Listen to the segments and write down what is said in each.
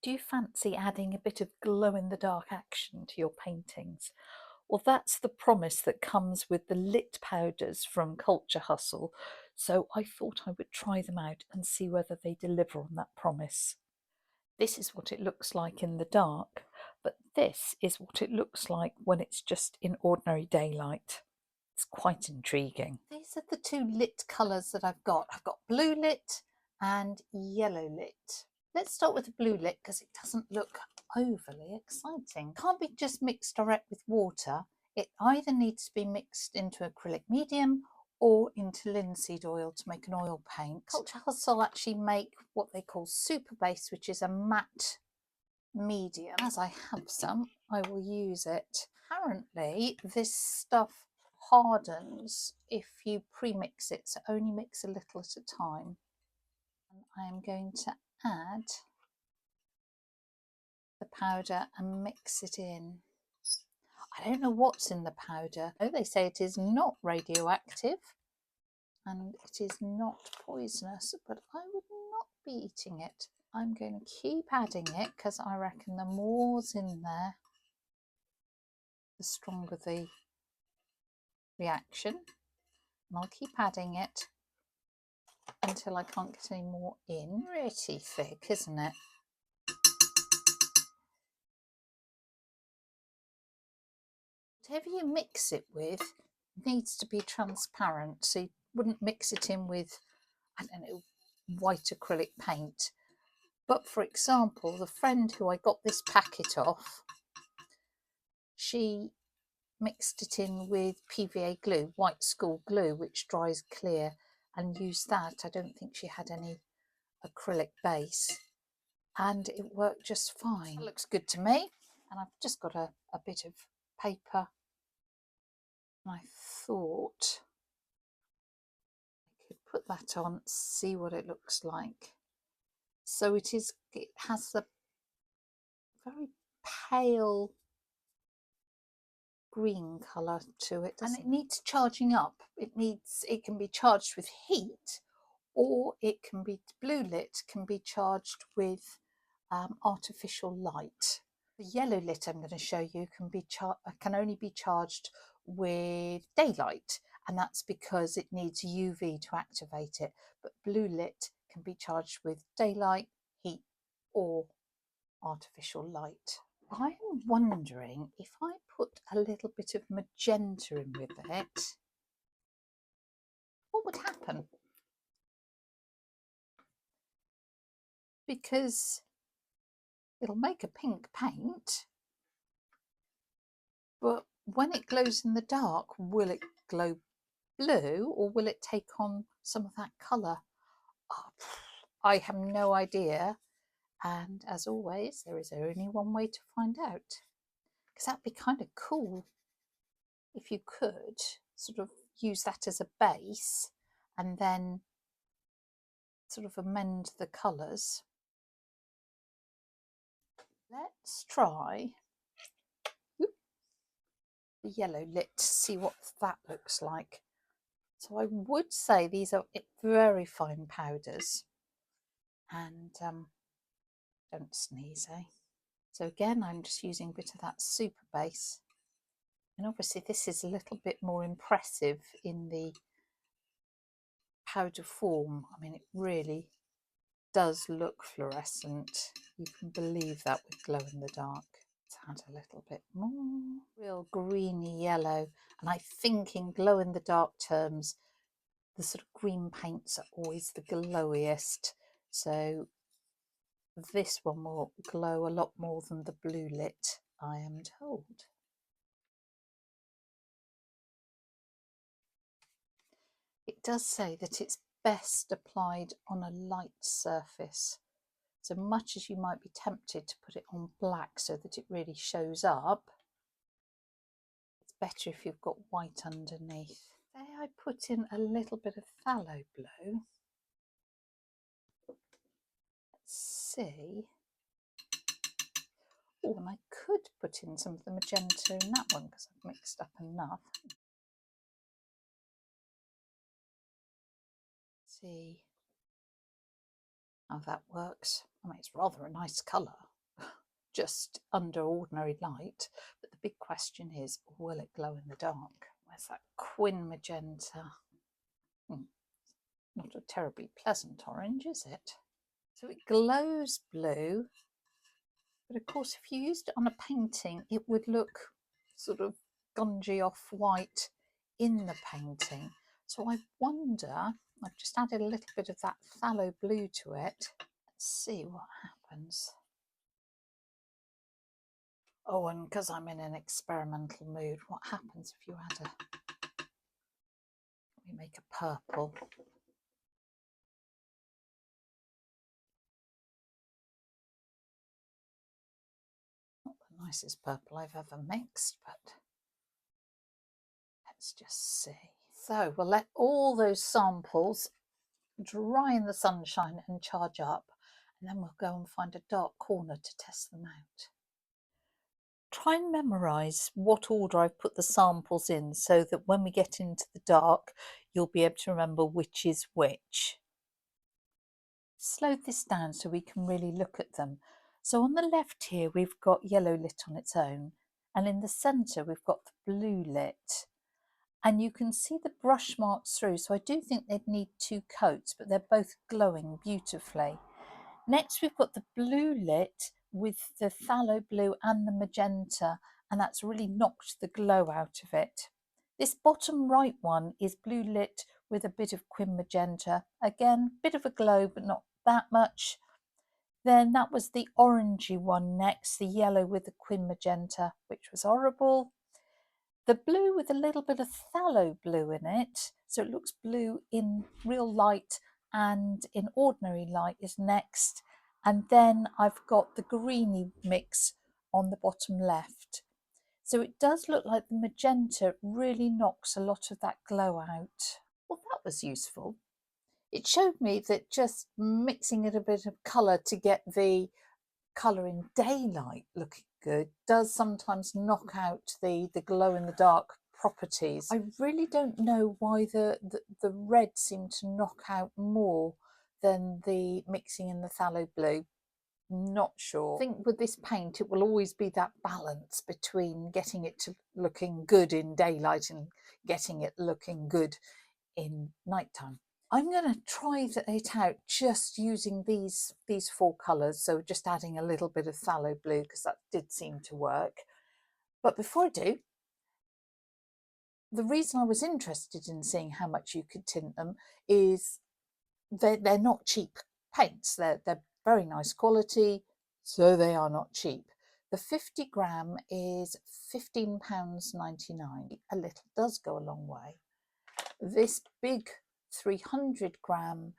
Do you fancy adding a bit of glow-in-the-dark action to your paintings? Well, that's the promise that comes with the lit powders from Culture Hustle, so I thought I would try them out and see whether they deliver on that promise. This is what it looks like in the dark, but this is what it looks like when it's just in ordinary daylight. It's quite intriguing. These are the two lit colours that I've got. I've got blue lit and yellow lit. Let's start with the blue lit because it doesn't look overly exciting. Can't be just mixed direct with water. It either needs to be mixed into acrylic medium or into linseed oil to make an oil paint. Culture Hustle actually make what they call SUPERBASE, which is a matte medium. As I have some, I will use it. Apparently this stuff hardens if you pre-mix it, so only mix a little at a time. And I am going to add the powder and mix it in. I don't know what's in the powder. Oh, they say it is not radioactive and it is not poisonous, but I would not be eating it. I'm going to keep adding it because I reckon the more's in there, the stronger the reaction. And I'll keep adding it until I can't get any more in. Pretty thick, isn't it? Whatever you mix it with needs to be transparent, so you wouldn't mix it in with, I don't know, white acrylic paint. But for example, the friend who I got this packet off, she mixed it in with PVA glue, white school glue, which dries clear, and used that. I don't think she had any acrylic base, and it worked just fine. It looks good to me. And I've just got a bit of paper, and I thought I could put that on, see what it looks like. So it has the very pale green colour to it, and it needs charging up. It can be charged with heat, or it can be blue lit, can be charged with artificial light. The yellow lit I'm going to show you can only be charged with daylight, and that's because it needs UV to activate it. But blue lit can be charged with daylight, heat, or artificial light. I'm wondering if I put a little bit of magenta in with it, what would happen? Because it'll make a pink paint, but when it glows in the dark, will it glow blue or will it take on some of that colour? Oh, I have no idea. And as always, there is only one way to find out. Because that'd be kind of cool if you could sort of use that as a base and then sort of amend the colours. Let's try the yellow lit to see what that looks like. So I would say these are very fine powders, and don't sneeze, eh? So again, I'm just using a bit of that SUPERBASE, and obviously this is a little bit more impressive in the powder form. I mean, it really does look fluorescent. You can believe that with glow in the dark. Let's add a little bit more. Real greeny yellow, and I think in glow in the dark terms, the sort of green paints are always the glowiest. So this one will glow a lot more than the blue lit, I am told. It does say that it's best applied on a light surface. So much as you might be tempted to put it on black so that it really shows up, it's better if you've got white underneath. There I put in a little bit of phthalo blue. Let's see. Oh, and I could put in some of the magenta in that one because I've mixed up enough. Let's see how that works. I mean, it's rather a nice colour. just under ordinary light. But the big question is, will it glow in the dark? Where's that Quin magenta? Not a terribly pleasant orange, is it? So it glows blue, but of course if you used it on a painting it would look sort of gungy off-white in the painting. So I wonder, I've just added a little bit of that phthalo blue to it. Let's see what happens. Oh, and because I'm in an experimental mood, what happens if you add we make a purple? Not the nicest purple I've ever mixed, but let's just see. So we'll let all those samples dry in the sunshine and charge up, and then we'll go and find a dark corner to test them out. Try and memorise what order I've put the samples in so that when we get into the dark you'll be able to remember which is which. Slow this down so we can really look at them. So on the left here we've got yellow lit on its own, and in the centre we've got the blue lit. And you can see the brush marks through, so I do think they'd need 2 coats, but they're both glowing beautifully. Next we've got the blue lit with the phthalo blue and the magenta, and that's really knocked the glow out of it. This bottom right one is blue lit with a bit of Quin magenta. Again, bit of a glow, but not that much. Then that was the orangey one next, the yellow with the Quin magenta, which was horrible. The blue with a little bit of phthalo blue in it, so it looks blue in real light and in ordinary light, is next. And then I've got the greeny mix on the bottom left. So it does look like the magenta really knocks a lot of that glow out. Well, that was useful. It showed me that just mixing it a bit of colour to get the colour in daylight looking good does sometimes knock out the glow in the dark properties. I really don't know why the red seemed to knock out more than the mixing in the phthalo blue. Not sure. I think with this paint it will always be that balance between getting it to looking good in daylight and getting it looking good in nighttime. I'm going to try it out just using these 4 colours, so just adding a little bit of phthalo blue because that did seem to work. But before I do, the reason I was interested in seeing how much you could tint them is they're not cheap paints. They're very nice quality, so they are not cheap. The 50 gram is £15.99. A little does go a long way. This big 300 gram,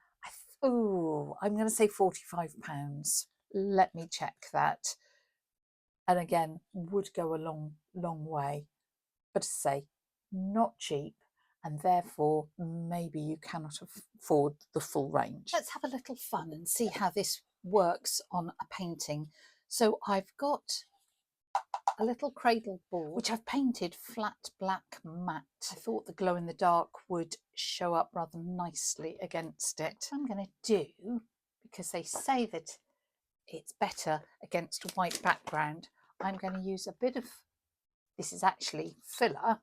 I'm going to say £45. Let me check that. And again, would go a long way. But to say, not cheap, and therefore maybe you cannot afford the full range. Let's have a little fun and see how this works on a painting. So I've got a little cradle board which I've painted flat black matte. I thought the glow in the dark would show up rather nicely against it. What I'm going to do, because they say that it's better against a white background, I'm going to use a bit of, this is actually filler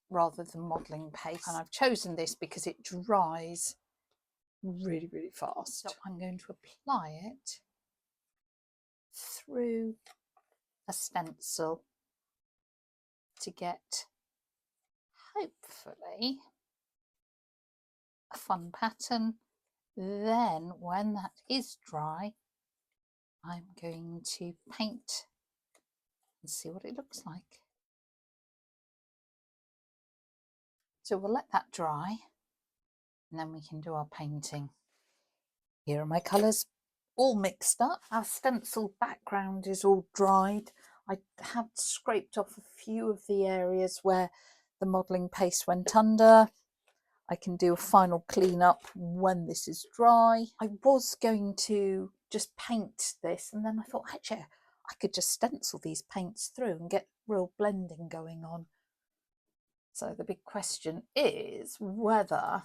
rather than modelling paste, and I've chosen this because it dries really fast. So I'm going to apply it through a stencil to get, hopefully, a fun pattern. Then when that is dry, I'm going to paint and see what it looks like. So we'll let that dry and then we can do our painting. Here are my colours all mixed up. Our stencil background is all dried. I have scraped off a few of the areas where the modelling paste went under. I can do a final clean up when this is dry. I was going to just paint this, and then I thought, actually, I could just stencil these paints through and get real blending going on. So the big question is whether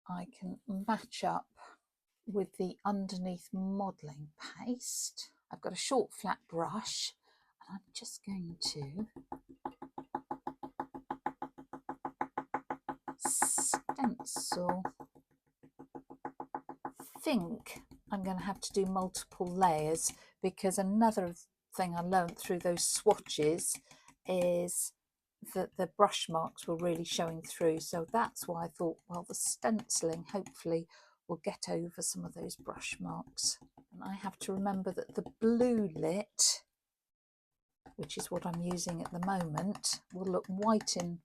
I can match up with the underneath modelling paste. I've got a short flat brush and I'm just going to stencil. I think I'm going to have to do multiple layers because another thing I learned through those swatches is that the brush marks were really showing through. So that's why I thought, well, the stenciling hopefully will get over some of those brush marks. And I have to remember that the blue lit, which is what I'm using at the moment, will look white in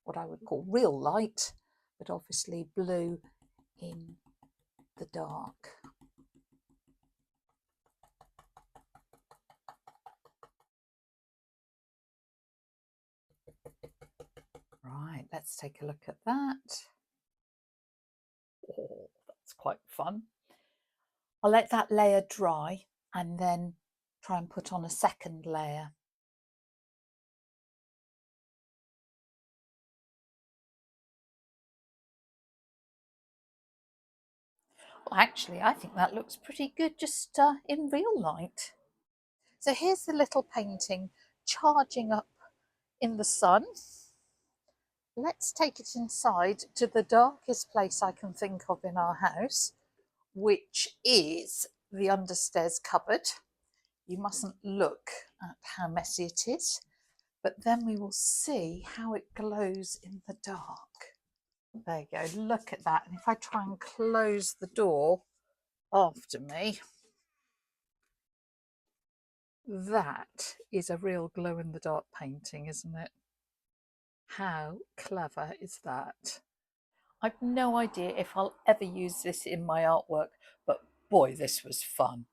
what I would call real light, but obviously blue in the dark. Right, let's take a look at that. Oh, that's quite fun. I'll let that layer dry and then try and put on a second layer. Well, actually, I think that looks pretty good just in real light. So here's the little painting charging up in the sun. Let's take it inside to the darkest place I can think of in our house, which is the understairs cupboard. You mustn't look at how messy it is, but then we will see how it glows in the dark. There you go, look at that. And if I try and close the door after me, that is a real glow in the dark painting, isn't it? How clever is that? I've no idea if I'll ever use this in my artwork, but boy, this was fun.